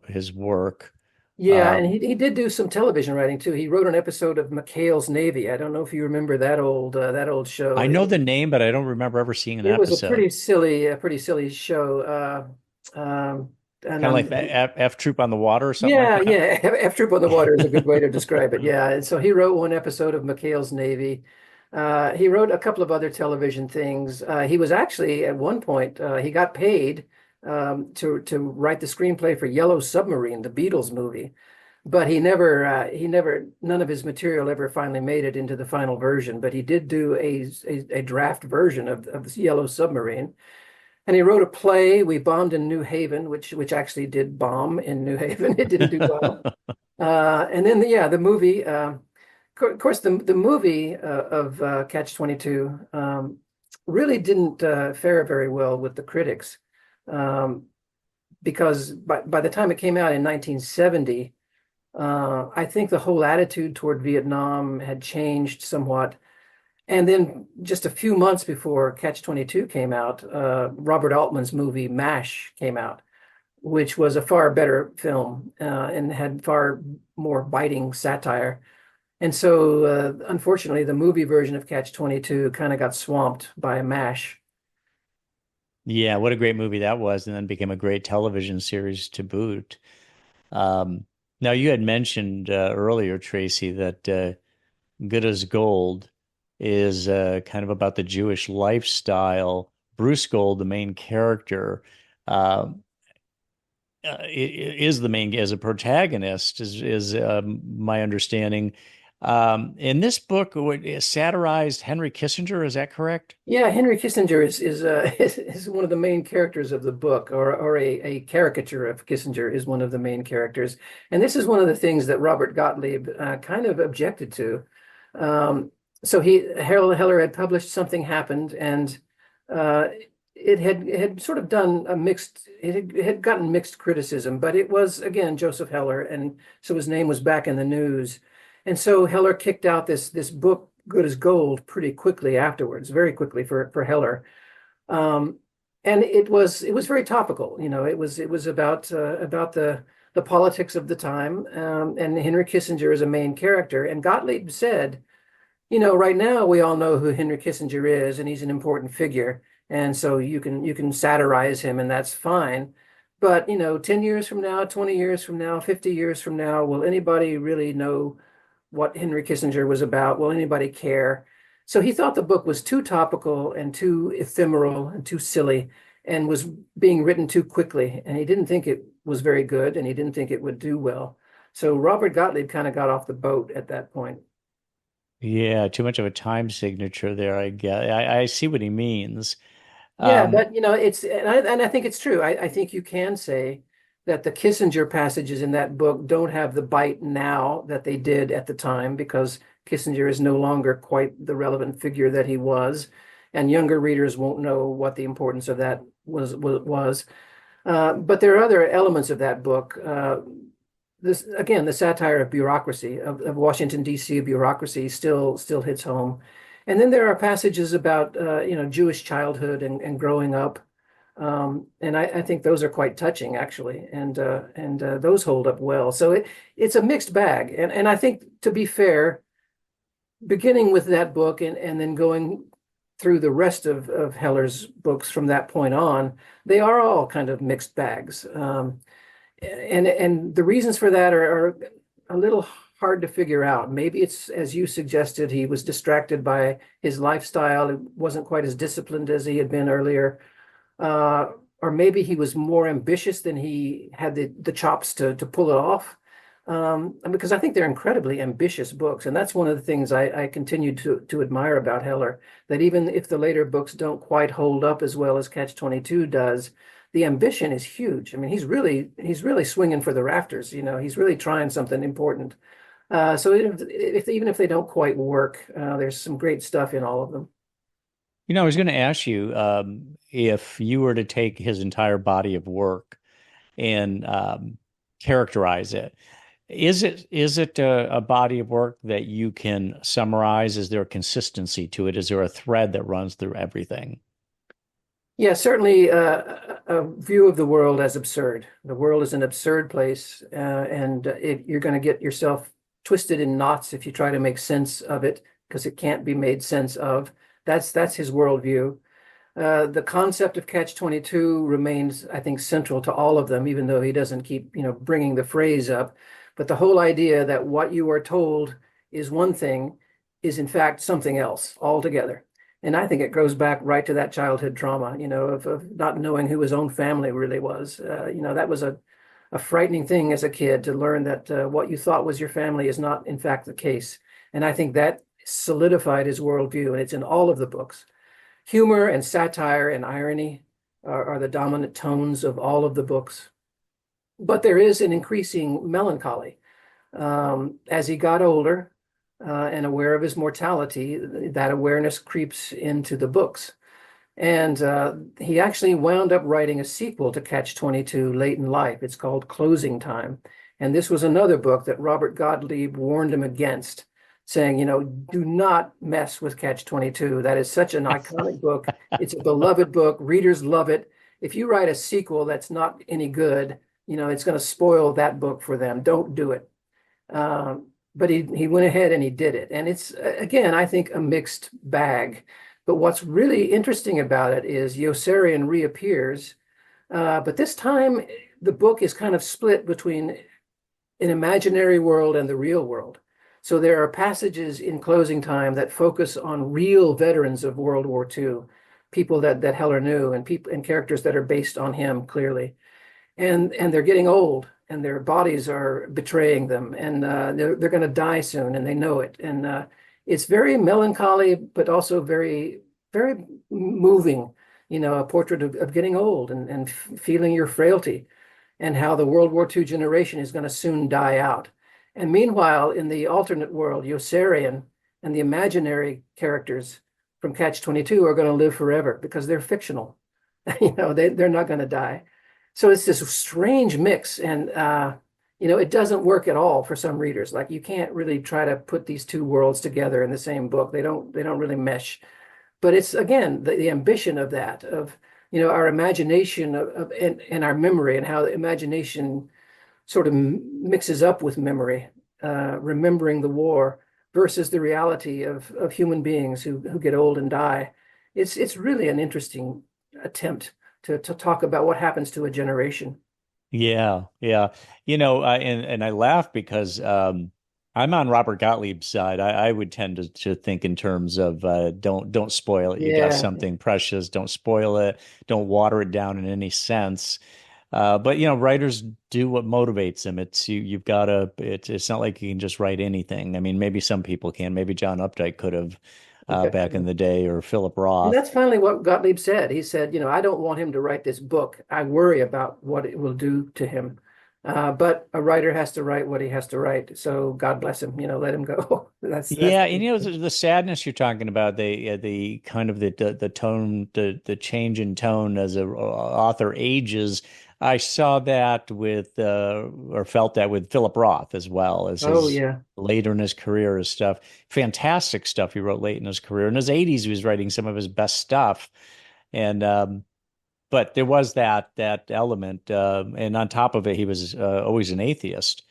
his work. Yeah, and he did do some television writing too. He wrote an episode of McHale's Navy. I don't know if you remember that old show. I know the name, but I don't remember ever seeing an episode. It was a pretty silly show. Kind of like F Troop on the Water or something yeah, like that. yeah. F Troop on the Water is a good way to describe it. Yeah, and so he wrote one episode of McHale's Navy. He wrote a couple of other television things. He was actually at one point he got paid to write the screenplay for Yellow Submarine, the Beatles movie, but none of his material ever finally made it into the final version. But he did do a draft version of Yellow Submarine. And he wrote a play, We Bombed in New Haven, which actually did bomb in New Haven. It didn't do well. And then the movie. Of course, the movie of Catch-22 really didn't fare very well with the critics, because by the time it came out in 1970, I think the whole attitude toward Vietnam had changed somewhat. And then just a few months before Catch-22 came out, Robert Altman's movie MASH came out, which was a far better film and had far more biting satire. And so, unfortunately, the movie version of Catch-22 kind of got swamped by MASH. Yeah, what a great movie that was, and then became a great television series to boot. Now, you had mentioned earlier, Tracy, that Good as Gold is kind of about the Jewish lifestyle. Bruce Gold, the main character, is the main as a protagonist, is my understanding. In this book, it satirized Henry Kissinger. Is that correct? Yeah, Henry Kissinger is one of the main characters of the book, or a caricature of Kissinger is one of the main characters. And this is one of the things that Robert Gottlieb kind of objected to. So Heller had published Something Happened, and it had sort of done it had gotten mixed criticism, but it was, again, Joseph Heller, and so his name was back in the news. And so Heller kicked out this book, Good as Gold, pretty quickly afterwards, very quickly for Heller. And it was very topical. It was about the politics of the time, and Henry Kissinger is a main character. And Gottlieb said, right now we all know who Henry Kissinger is, and he's an important figure. And so you can satirize him, and that's fine. But, 10 years from now, 20 years from now, 50 years from now, will anybody really know what Henry Kissinger was about? Will anybody care? So he thought the book was too topical and too ephemeral and too silly, and was being written too quickly. And he didn't think it was very good, and he didn't think it would do well. So Robert Gottlieb kind of got off the boat at that point. Yeah, too much of a time signature there, I guess. I see what he means. Yeah, but and I think it's true. I think you can say that the Kissinger passages in that book don't have the bite now that they did at the time, because Kissinger is no longer quite the relevant figure that he was, and younger readers won't know what the importance of that was. But there are other elements of that book. This, again, the satire of bureaucracy, of Washington, D.C. bureaucracy still hits home. And then there are passages about Jewish childhood and growing up, and I think those are quite touching, actually, and those hold up well. So it's a mixed bag, and I think, to be fair, beginning with that book and then going through the rest of Heller's books from that point on, they are all kind of mixed bags, and the reasons for that are a little hard to figure out. Maybe it's, as you suggested, he was distracted by his lifestyle. It wasn't quite as disciplined as he had been earlier. Or maybe he was more ambitious than he had the chops to pull it off. because I think they're incredibly ambitious books. And that's one of the things I continue to admire about Heller, that even if the later books don't quite hold up as well as Catch-22 does, the ambition is huge. I mean, he's really swinging for the rafters. He's really trying something important. So even if they don't quite work, there's some great stuff in all of them. I was going to ask you if you were to take his entire body of work and characterize it. Is it a body of work that you can summarize? Is there a consistency to it? Is there a thread that runs through everything? Yeah, certainly a view of the world as absurd. The world is an absurd place, and you're going to get yourself twisted in knots if you try to make sense of it, because it can't be made sense of. That's his worldview. The concept of Catch-22 remains, I think, central to all of them, even though he doesn't keep, bringing the phrase up. But the whole idea that what you are told is one thing is in fact something else altogether. And I think it goes back right to that childhood trauma, of not knowing who his own family really was. That was a frightening thing as a kid to learn that what you thought was your family is not in fact the case. And I think that solidified his worldview, and it's in all of the books. Humor and satire and irony are the dominant tones of all of the books. But there is an increasing melancholy. As he got older and aware of his mortality, that awareness creeps into the books. And he actually wound up writing a sequel to Catch-22 late in life. It's called Closing Time. And this was another book that Robert Gottlieb warned him against, saying, do not mess with Catch-22. That is such an iconic book. It's a beloved book. Readers love it. If you write a sequel that's not any good, it's going to spoil that book for them. Don't do it. But he went ahead and he did it. And it's, again, I think a mixed bag. But what's really interesting about it is Yossarian reappears. But this time, the book is kind of split between an imaginary world and the real world. So there are passages in Closing Time that focus on real veterans of World War II, people that Heller knew, and characters that are based on him clearly. And they're getting old, and their bodies are betraying them, and they're going to die soon, and they know it. And it's very melancholy, but also very, very moving. A portrait of getting old and feeling your frailty, and how the World War II generation is going to soon die out. And meanwhile, in the alternate world, Yossarian and the imaginary characters from Catch-22 are going to live forever because they're fictional. They're not going to die. So it's this strange mix, and it doesn't work at all for some readers. Like, you can't really try to put these two worlds together in the same book. They don't really mesh. But it's, again, the ambition of that, of our imagination and our memory, and how the imagination sort of mixes up with memory, remembering the war versus the reality of human beings who get old and die. It's really an interesting attempt to talk about what happens to a generation. Yeah, yeah. And I laugh because I'm on Robert Gottlieb's side. I would tend to think in terms of don't spoil it. You got something precious, don't spoil it, don't water it down in any sense. But writers do what motivates them. It's you've got to. It's not like you can just write anything. I mean, maybe some people can. Maybe John Updike could have back in the day, or Philip Roth. And that's finally what Gottlieb said. He said, I don't want him to write this book. I worry about what it will do to him. But a writer has to write what he has to write. So God bless him. Let him go. That's and the sadness you're talking about, the kind of the tone, the change in tone as a author ages. I saw that or felt that with Philip Roth as well, as later in his career as stuff. Fantastic stuff he wrote late in his career. In his 80s, he was writing some of his best stuff. And but there was that element. And on top of it, he was always an atheist,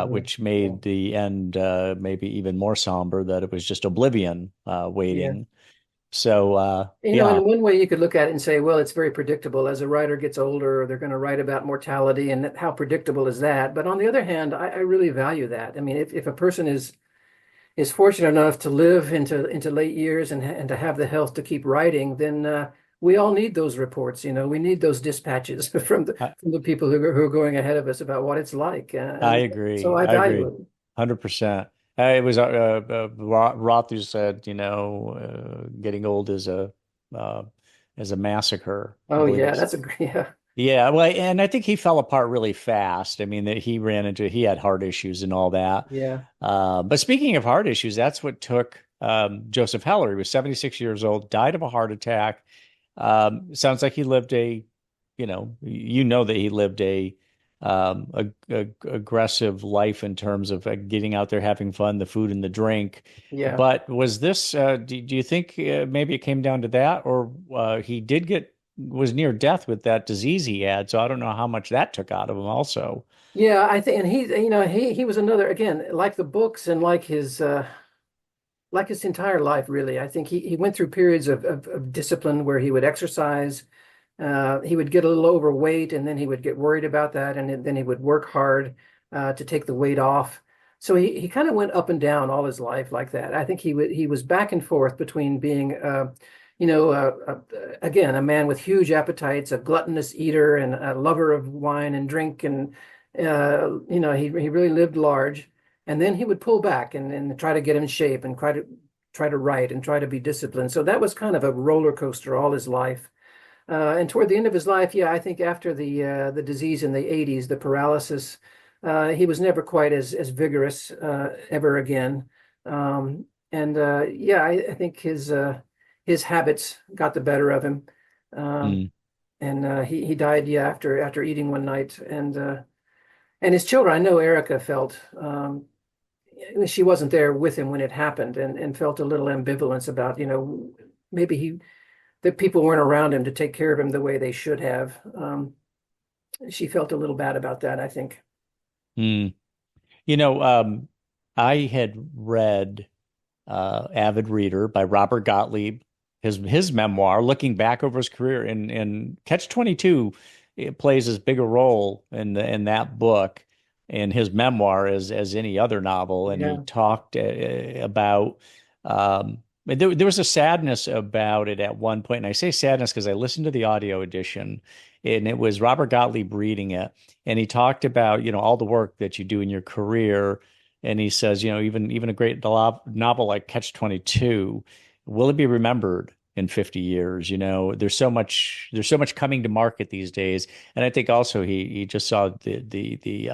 which made the end maybe even more somber, that it was just oblivion waiting. Yeah. So, in one way you could look at it and say, well, it's very predictable. As a writer gets older, they're going to write about mortality, and how predictable is that? But on the other hand, I really value that. I mean, if a person is fortunate enough to live into late years and to have the health to keep writing, then we all need those reports. We need those dispatches from I, the people who are going ahead of us about what it's like. I And so agree. I I value agree. it. 100%. It was Roth who said, getting old uh, is a massacre, I Oh believe yeah, it's. that's a great. Yeah, Yeah, well, and I think he fell apart really fast. I mean, that he had heart issues and all that. yeah, But speaking of heart issues, that's what took Joseph Heller. He was 76 years old, died of a heart attack. Sounds like he lived that he lived a aggressive life in terms of getting out there, having fun, the food and the drink. yeah. But was this, do you think maybe it came down to that, or he was near death with that disease he had? So I don't know how much that took out of him also. Yeah, I think, and he was another, again, like the books and like his entire life, really. I think he went through periods of discipline where he would exercise, he would get a little overweight, and then he would get worried about that, and then he would work hard to take the weight off. So he kind of went up and down all his life like that. I think he was back and forth between being again, a man with huge appetites, a gluttonous eater, and a lover of wine and drink, and he really lived large. And then he would pull back and try to get in shape and try to write and try to be disciplined. So that was kind of a roller coaster all his life. And toward the end of his life, yeah, I think after the disease in the 80s, the paralysis, he was never quite as vigorous ever again. Yeah, I think his habits got the better of him. Um, Mm. and he died, yeah, after eating one night. And his children, I know Erica felt she wasn't there with him when it happened, and felt a little ambivalence about, maybe that people weren't around him to take care of him the way they should have. She felt a little bad about that, I think. Mm. You know, I had read Avid Reader by Robert Gottlieb, his memoir, looking back over his career, and Catch-22, it plays as big a role in that book in his memoir as any other novel. And he Yeah. talked about there was a sadness about it at one point, and I say sadness because I listened to the audio edition, and it was Robert Gottlieb reading it, and he talked about all the work that you do in your career. And he says, even a great novel like Catch-22, will it be remembered in 50 years? There's so much coming to market these days. And I think also he just saw the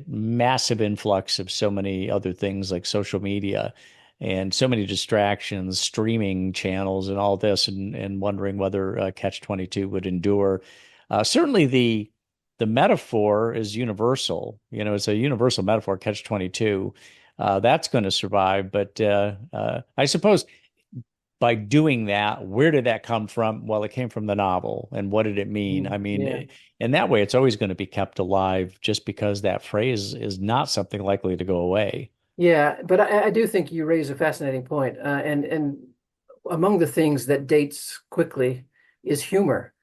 massive influx of so many other things like social media and so many distractions, streaming channels and all this, and wondering whether Catch-22 would endure. Certainly the metaphor is universal. It's a universal metaphor, Catch-22. That's going to survive. But I suppose by doing that, where did that come from? Well, it came from the novel. And what did it mean? I Yeah. mean, in that way, it's always going to be kept alive just because that phrase is not something likely to go away. Yeah, but I do think you raise a fascinating point. And among the things that dates quickly is humor.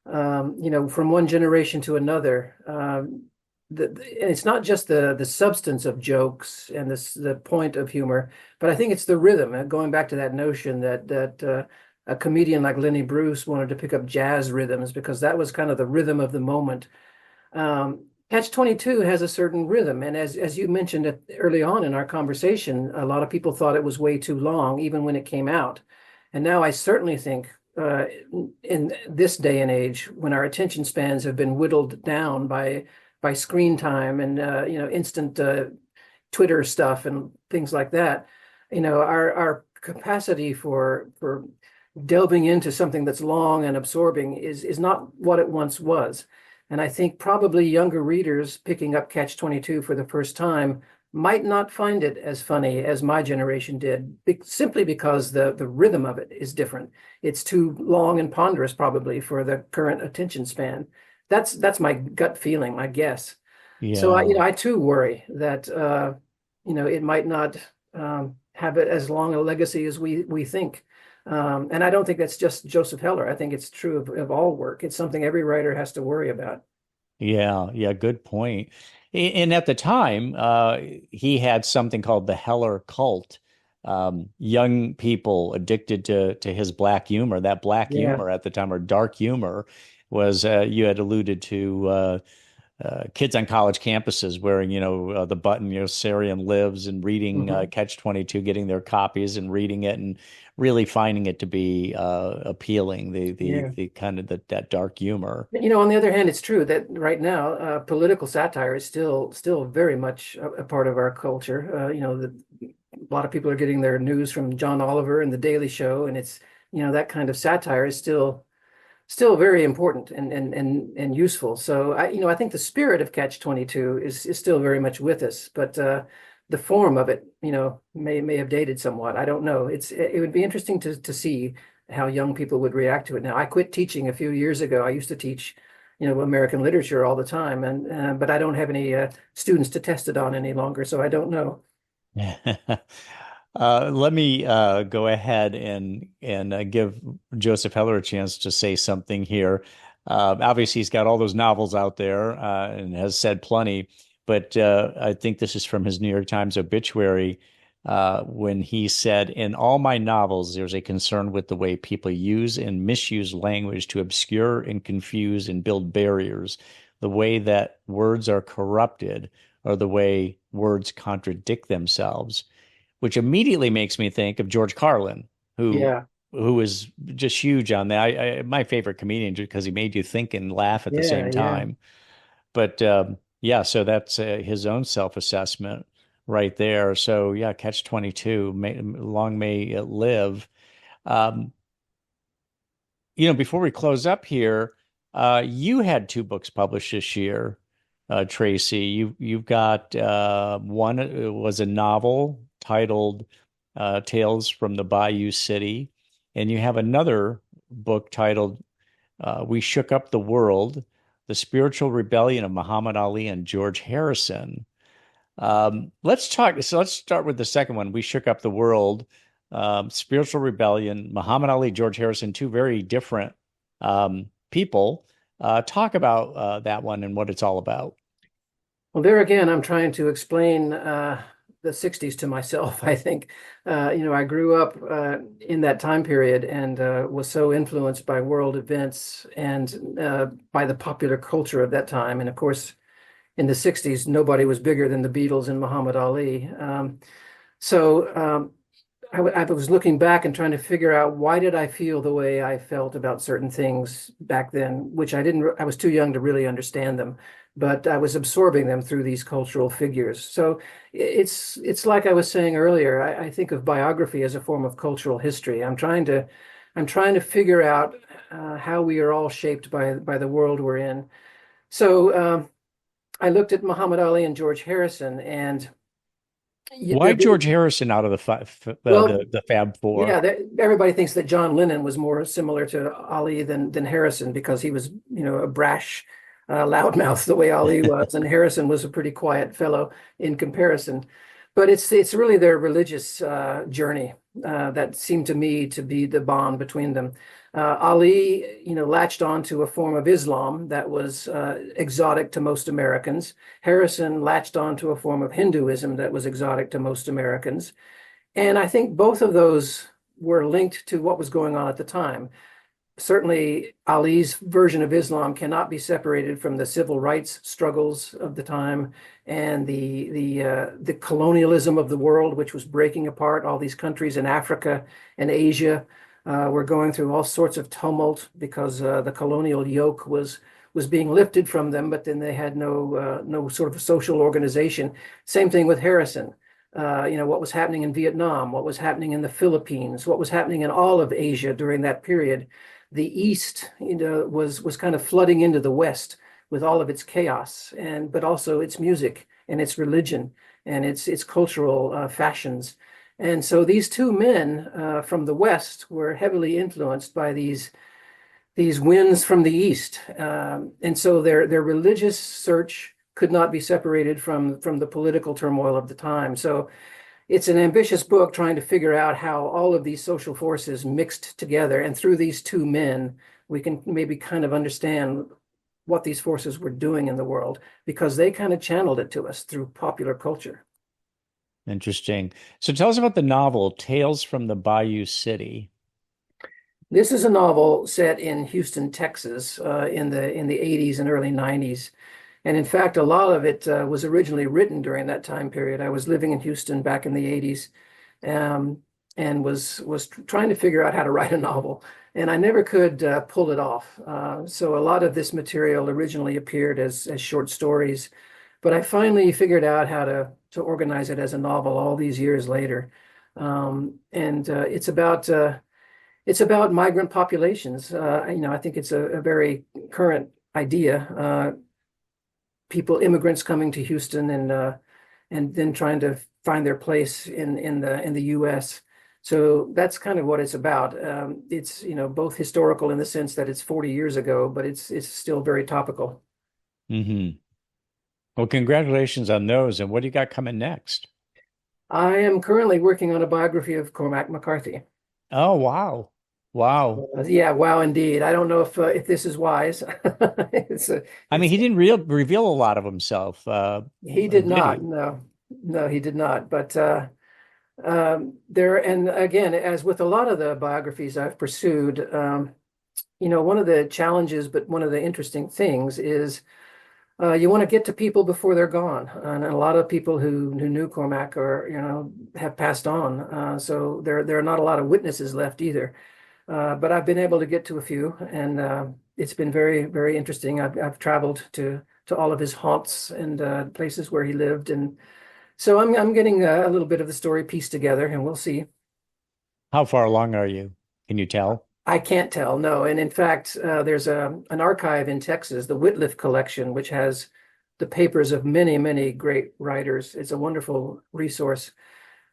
From one generation to another. And it's not just the substance of jokes and the point of humor, but I think it's the rhythm. And going back to that notion that a comedian like Lenny Bruce wanted to pick up jazz rhythms because that was kind of the rhythm of the moment. Catch-22 has a certain rhythm, and as you mentioned early on in our conversation, a lot of people thought it was way too long, even when it came out. And now I certainly think in this day and age, when our attention spans have been whittled down by screen time and instant Twitter stuff and things like that, our capacity for delving into something that's long and absorbing is not what it once was. And I think probably younger readers picking up Catch-22 for the first time might not find it as funny as my generation did, simply because the rhythm of it is different. It's too long and ponderous, probably, for the current attention span. That's my gut feeling, my guess. So Yeah. I too worry that it might not have it as long a legacy as we think. And I don't think that's just Joseph Heller. I think it's true of all work. It's something every writer has to worry about. Yeah, yeah, good point. And at the time, he had something called the Heller cult. young people addicted to his black humor. That black Yeah. humor at the time, or dark humor, was you had alluded to kids on college campuses wearing, the button, Sarian Lives, and reading Hmm. Catch-22, getting their copies and reading it and really finding it to be appealing, Yeah. the kind of that dark humor. On the other hand, it's true that right now, political satire is still very much a part of our culture. A lot of people are getting their news from John Oliver and The Daily Show, and it's, that kind of satire is still very important and useful. So I think the spirit of Catch-22 is still very much with us, but the form of it, may have dated somewhat. I don't know. It would be interesting to see how young people would react to it now. I quit teaching a few years ago. I used to teach, American literature all the time, and but I don't have any students to test it on any longer, so I don't know. Let me go ahead and give Joseph Heller a chance to say something here. Obviously, he's got all those novels out there and has said plenty, but I think this is from his New York Times obituary when he said, "In all my novels, there's a concern with the way people use and misuse language to obscure and confuse and build barriers, the way that words are corrupted, or the way words contradict themselves." Which immediately makes me think of George Carlin, who Yeah, who is just huge on that. My favorite comedian because he made you think and laugh at the yeah, same yeah. time. But yeah, so that's his own self-assessment right there. So yeah, Catch-22, long may it live. Um, Before we close up here, you had two books published this year, Tracy. You've got one was a novel titled Tales from the Bayou City, and you have another book titled We Shook Up the World: The Spiritual Rebellion of Muhammad Ali and George Harrison. Let's talk. So let's start with the second one. We Shook Up the World, Spiritual Rebellion, Muhammad Ali, George Harrison, two very different people. Talk about that one and what it's all about. Well, there again, I'm trying to explain the 60s to myself, I think. I grew up in that time period and was so influenced by world events and by the popular culture of that time. And of course, in the 60s, nobody was bigger than the Beatles and Muhammad Ali. So I was looking back and trying to figure out why did I feel the way I felt about certain things back then, which I was too young to really understand them, but I was absorbing them through these cultural figures. So it's like I was saying earlier, I think of biography as a form of cultural history. I'm trying to figure out how we are all shaped by the world we're in. So I looked at Muhammad Ali and George Harrison, and Why George Harrison out of well, the Fab Four? yeah, everybody thinks that John Lennon was more similar to Ali than Harrison because he was, a brash loudmouth the way Ali was, and Harrison was a pretty quiet fellow in comparison. But it's really their religious journey that seemed to me to be the bond between them. Ali, latched on to a form of Islam that was exotic to most Americans. Harrison latched on to a form of Hinduism that was exotic to most Americans. And I think both of those were linked to what was going on at the time. Certainly, Ali's version of Islam cannot be separated from the civil rights struggles of the time and the colonialism of the world, which was breaking apart. All these countries in Africa and Asia were going through all sorts of tumult because the colonial yoke was being lifted from them, but then they had no sort of social organization. Same thing with Harrison. What was happening in Vietnam, what was happening in the Philippines, what was happening in all of Asia during that period. The East, was kind of flooding into the West with all of its chaos, but also its music and its religion and its cultural fashions. And so these two men from the West were heavily influenced by these winds from the East, and so their religious search could not be separated from the political turmoil of the time. So it's an ambitious book trying to figure out how all of these social forces mixed together. And through these two men, we can maybe kind of understand what these forces were doing in the world because they kind of channeled it to us through popular culture. Interesting. So tell us about the novel Tales from the Bayou City. This is a novel set in Houston, Texas, in the 80s and early 90s. And in fact, a lot of it was originally written during that time period. I was living in Houston back in the 80s, and was trying to figure out how to write a novel, and I never could pull it off. So a lot of this material originally appeared as short stories, but I finally figured out how to organize it as a novel all these years later. And it's about migrant populations. I think it's a very current idea. Immigrants coming to Houston and then trying to find their place in the U.S. So that's kind of what it's about. It's both historical in the sense that it's 40 years ago, but it's still very topical. Hmm. Well, congratulations on those. And what do you got coming next? I am currently working on a biography of Cormac McCarthy. Oh, wow. Wow. Yeah, wow, indeed. I don't know if this is wise. I mean, he didn't reveal a lot of himself, He did did not. he? No, he did not. But there, and again, as with a lot of the biographies I've pursued, one of the challenges, but one of the interesting things is you want to get to people before they're gone. And a lot of people who knew Cormac have passed on. So there are not a lot of witnesses left either. But I've been able to get to a few, and it's been very, very interesting. I've traveled to all of his haunts and places where he lived, and so I'm getting a little bit of the story pieced together, and we'll see. How far along are you? Can you tell? I can't tell, no. And in fact, there's an archive in Texas, the Whitliff Collection, which has the papers of many, many great writers. It's a wonderful resource.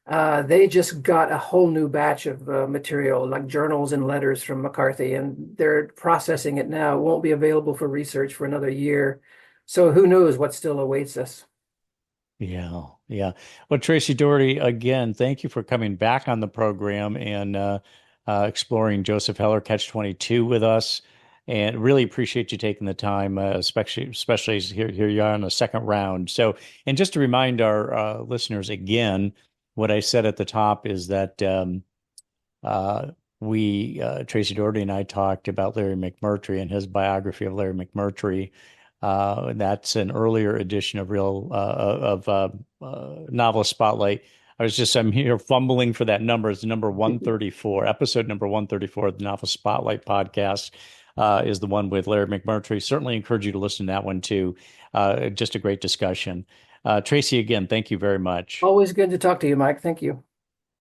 They just got a whole new batch of material, like journals and letters from McCarthy, and they're processing it now. It won't be available for research for another year. So who knows what still awaits us. Yeah, yeah. Well, Tracy Daugherty, again, thank you for coming back on the program and exploring Joseph Heller Catch-22 with us. And really appreciate you taking the time, especially as here you are on the second round. So, and just to remind our listeners again, what I said at the top is that Tracy Daugherty and I talked about Larry McMurtry and his biography of Larry McMurtry. That's an earlier edition of Novelist Spotlight. I'm here fumbling for that number. It's number 134, episode number 134 of the Novelist Spotlight podcast is the one with Larry McMurtry. Certainly encourage you to listen to that one too. Just a great discussion. Tracy, again, thank you very much. Always good to talk to you, Mike. Thank you.